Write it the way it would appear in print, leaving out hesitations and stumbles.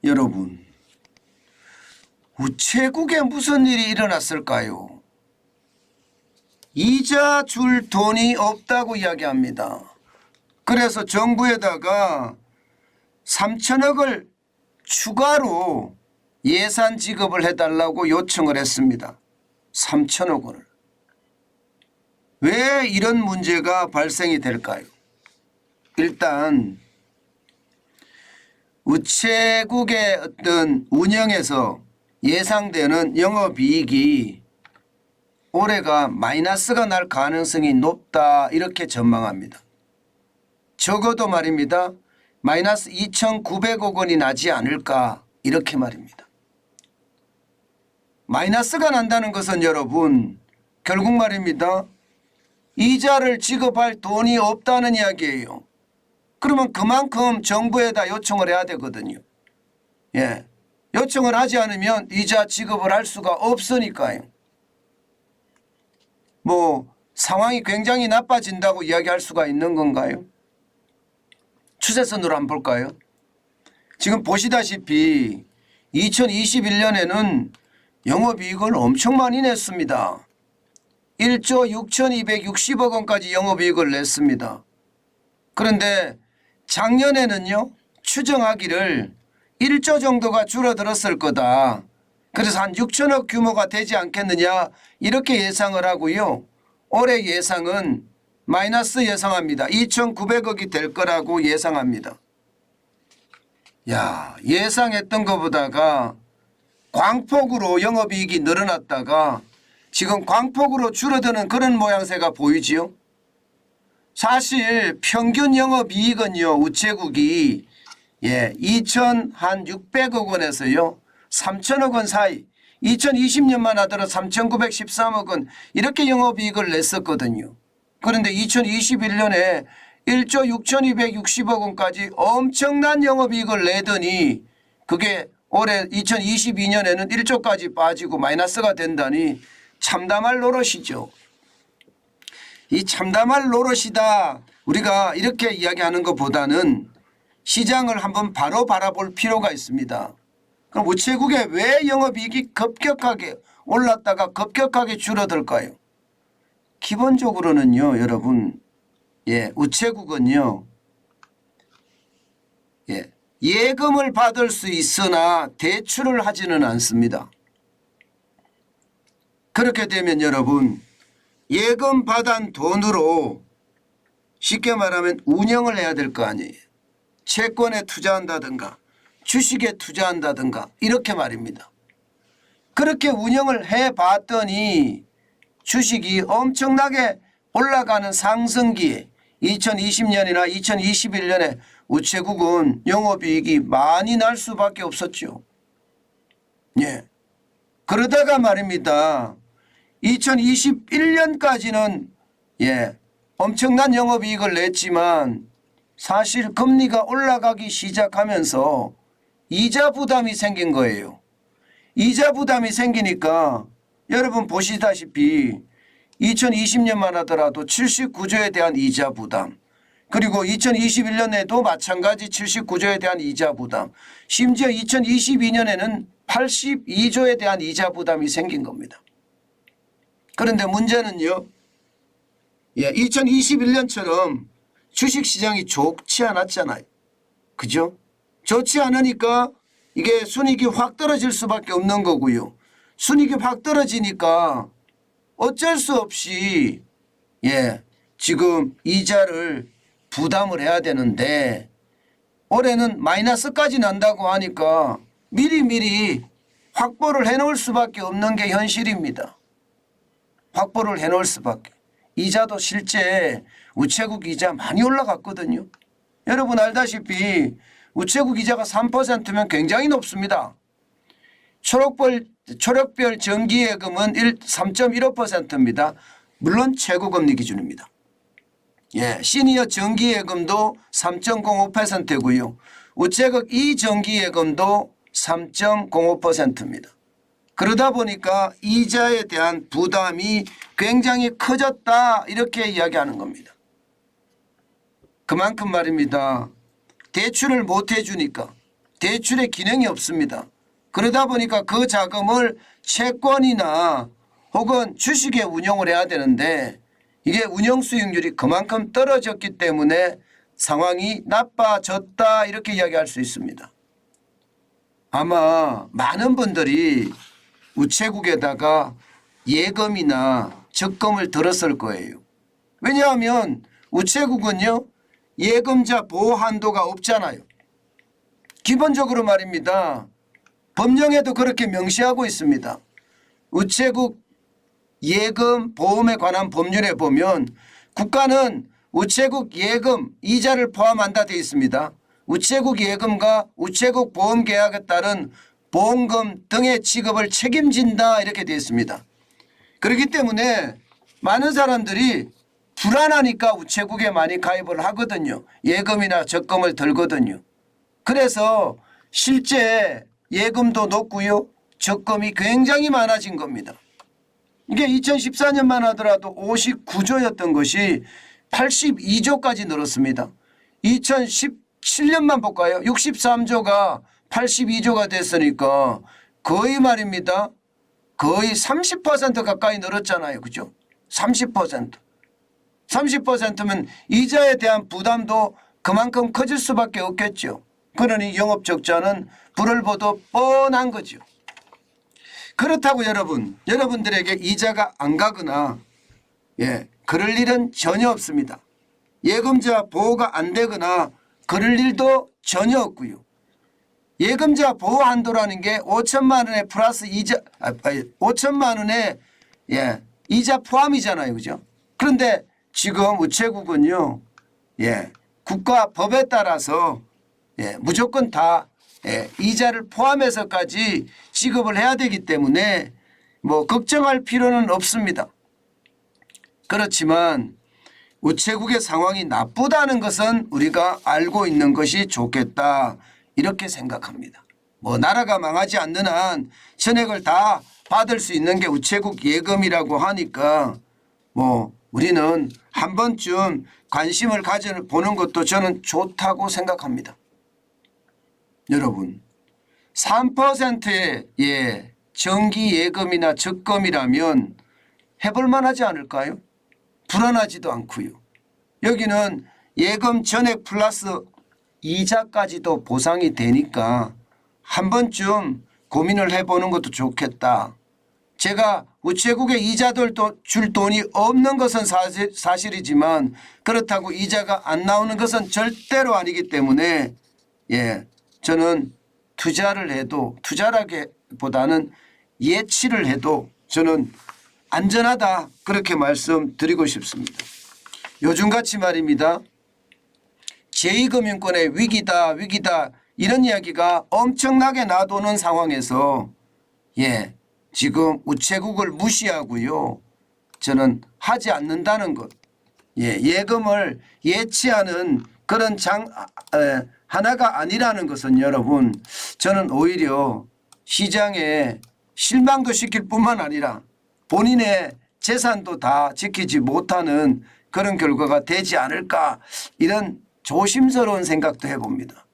여러분, 우체국에 무슨 일이 일어났을까요? 이자 줄 돈이 없다고 이야기합니다. 그래서 정부에다가 3천억을 추가로 예산 지급을 해달라고 요청을 했습니다. 3천억 원을. 왜 이런 문제가 발생이 될까요? 일단 우체국의 어떤 운영에서 예상되는 영업이익이 올해가 마이너스가 날 가능성이 높다 이렇게 전망합니다. 적어도 말입니다. 마이너스 2,900억 원이 나지 않을까 이렇게 말입니다. 마이너스가 난다는 것은 여러분 결국 말입니다. 이자를 지급할 돈이 없다는 이야기예요. 그러면 그만큼 정부에다 요청을 해야 되거든요. 예, 요청을 하지 않으면 이자 지급을 할 수가 없으니까요. 뭐 상황이 굉장히 나빠진다고 이야기할 수가 있는 건가요? 추세선으로 한번 볼까요? 지금 보시다시피 2021년에는 영업이익을 엄청 많이 냈습니다. 1조 6,260억 원까지 영업이익을 냈습니다. 그런데 작년에는요 추정하기를 1조 정도가 줄어들었을 거다. 그래서 한 6천억 규모가 되지 않겠느냐 이렇게 예상을 하고요. 올해 예상은 마이너스 예상합니다. 2,900억이 될 거라고 예상합니다. 야, 예상했던 것보다가 광폭으로 영업이익이 늘어났다가 지금 광폭으로 줄어드는 그런 모양새가 보이지요. 사실 평균 영업이익은요 우체국이 2,600억 원에서요 3천억 원 사이 2020년만 하더라도 3,913억 원 이렇게 영업이익을 냈었거든요. 그런데 2021년에 1조 6,260억 원까지 엄청난 영업이익을 내더니 그게 올해 2022년에는 1조까지 빠지고 마이너스가 된다니 참담할 노릇이죠. 이 참담할 노릇이다 우리가 이렇게 이야기하는 것보다는 시장을 한번 바로 바라볼 필요가 있습니다. 그럼 우체국에 왜 영업이익이 급격하게 올랐다가 급격하게 줄어들까요? 기본적으로는요 여러분 우체국은요 예금을 받을 수 있으나 대출을 하지는 않습니다. 그렇게 되면 여러분 예금 받은 돈으로 쉽게 말하면 운영을 해야 될 거 아니에요. 채권에 투자한다든가 주식에 투자한다든가 이렇게 말입니다. 그렇게 운영을 해봤더니 주식이 엄청나게 올라가는 상승기에 2020년이나 2021년에 우체국은 영업이익이 많이 날 수밖에 없었죠. 그러다가 말입니다. 2021년까지는 엄청난 영업이익을 냈지만 사실 금리가 올라가기 시작하면서 이자 부담이 생긴 거예요. 이자 부담이 생기니까 여러분 보시다시피 2020년만 하더라도 79조에 대한 이자 부담 그리고 2021년에도 마찬가지 79조에 대한 이자 부담 심지어 2022년에는 82조에 대한 이자 부담이 생긴 겁니다. 그런데 문제는요 2021년처럼 주식시장이 좋지 않았잖아요. 그죠? 좋지 않으니까 이게 순이익이 확 떨어질 수밖에 없는 거고요. 순이익이 확 떨어지니까 어쩔 수 없이 지금 이자를 부담을 해야 되는데 올해는 마이너스까지 난다고 하니까 미리미리 확보를 해놓을 수밖에 없는 게 현실입니다. 확보를 해놓을 수밖에. 이자도 실제 우체국 이자 많이 올라갔거든요. 여러분 알다시피 우체국 이자가 3%면 굉장히 높습니다. 초록별 정기예금은 3.15%입니다. 물론 최고금리 기준입니다. 시니어 정기예금도 3.05%고요. 우체국 이정기예금도 3.05%입니다. 그러다 보니까 이자에 대한 부담이 굉장히 커졌다 이렇게 이야기하는 겁니다. 그만큼 말입니다. 대출을 못 해주니까 대출의 기능이 없습니다. 그러다 보니까 그 자금을 채권이나 혹은 주식에 운용을 해야 되는데 이게 운용 수익률이 그만큼 떨어졌기 때문에 상황이 나빠졌다 이렇게 이야기할 수 있습니다. 아마 많은 분들이 우체국에다가 예금이나 적금을 들었을 거예요. 왜냐하면 우체국은요 예금자 보호 한도가 없잖아요. 기본적으로 말입니다. 법령에도 그렇게 명시하고 있습니다. 우체국 예금 보험에 관한 법률에 보면 국가는 우체국 예금 이자를 포함한다 되어 있습니다. 우체국 예금과 우체국 보험 계약에 따른 보험금 등의 지급을 책임진다 이렇게 되어 있습니다. 그렇기 때문에 많은 사람들이 불안하니까 우체국에 많이 가입을 하거든요. 예금이나 적금을 들거든요. 그래서 실제 예금도 높고요. 적금이 굉장히 많아진 겁니다. 이게 2014년만 하더라도 59조였던 것이 82조까지 늘었습니다. 2017년만 볼까요? 63조가 82조가 됐으니까 거의 말입니다. 거의 30% 가까이 늘었잖아요. 그죠? 30%. 30%면 이자에 대한 부담도 그만큼 커질 수밖에 없겠죠. 그러니 영업적자는 불을 보듯 뻔한 거죠. 그렇다고 여러분들에게 이자가 안 가거나 그럴 일은 전혀 없습니다. 예금자 보호가 안 되거나 그럴 일도 전혀 없고요. 예금자 보호 한도라는 게 5천만 원에 플러스 이자 5천만 원에 이자 포함이잖아요. 그죠? 그런데 지금 우체국은요. 국가 법에 따라서 무조건 다 이자를 포함해서까지 지급을 해야 되기 때문에 뭐 걱정할 필요는 없습니다. 그렇지만 우체국의 상황이 나쁘다는 것은 우리가 알고 있는 것이 좋겠다 이렇게 생각합니다. 뭐 나라가 망하지 않는 한 전액을 다 받을 수 있는 게 우체국 예금이라고 하니까 뭐 우리는 한 번쯤 관심을 가져보는 것도 저는 좋다고 생각합니다. 여러분 3%의 정기 예금이나 적금이라면 해볼 만하지 않을까요? 불안하지도 않고요. 여기는 예금 전액 플러스 이자까지도 보상이 되니까 한 번쯤 고민을 해보는 것도 좋겠다. 제가 우체국에 이자들도 줄 돈이 없는 것은 사실이지만 그렇다고 이자가 안 나오는 것은 절대로 아니기 때문에 저는 투자를 해도 투자라기보다는 예치를 해도 저는 안전하다 그렇게 말씀드리고 싶습니다. 요즘같이 말입니다. 제2금융권의 위기다 이런 이야기가 엄청나게 나도는 상황에서 지금 우체국을 무시하고요. 저는 하지 않는다는 것. 예금을 예치하는 그런 하나가 아니라는 것은 여러분 저는 오히려 시장에 실망도 시킬 뿐만 아니라 본인의 재산도 다 지키지 못하는 그런 결과가 되지 않을까 이런 조심스러운 생각도 해봅니다.